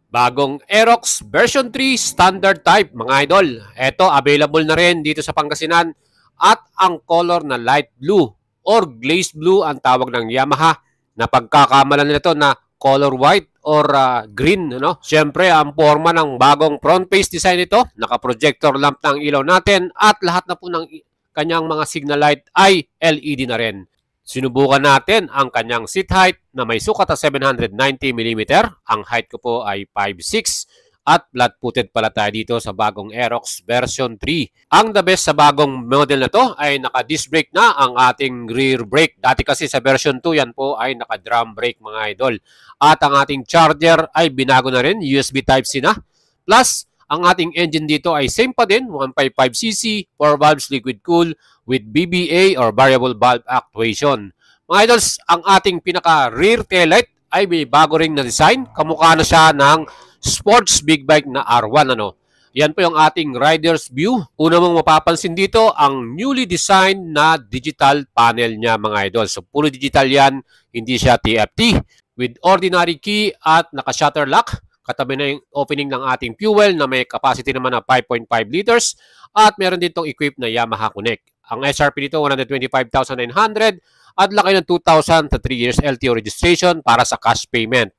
Bagong Aerox version 3 standard type mga idol. Ito available na rin dito sa Pangasinan at ang color na light blue or glazed blue ang tawag ng Yamaha. Napagkakamalan nito na color white or green. Siyempre ang forma ng bagong front face design nito. Naka-projector lamp ng ilaw natin at lahat na po ng kanyang mga signal light ay LED na rin. Sinubukan natin ang kanyang seat height na may sukat na 790mm. Ang height ko po ay 5'6". At flat-footed pala tayo dito sa bagong Aerox version 3. Ang the best sa bagong model na to ay naka-disc brake na ang ating rear brake. Dati kasi sa version 2 yan po ay naka-drum brake mga idol. At ang ating charger ay binago na rin, USB Type-C na. Plus, ang ating engine dito ay same pa din, 155cc, 4 valves liquid cool with BBA or variable valve actuation. Mga idols, ang ating pinaka rear taillight ay may bago ring na design. Kamukha na siya ng sports big bike na R1. Yan po yung ating rider's view. Una mong mapapansin dito ang newly designed na digital panel niya mga idol. So puro digital yan, hindi siya TFT. With ordinary key at naka-shutter lock. Katabi na yung opening ng ating fuel na may capacity naman na 5.5 liters at meron din itong equipped na Yamaha Connect. Ang SRP nito 125,900 at laki ng 2,000 to 3 years LTO registration para sa cash payment.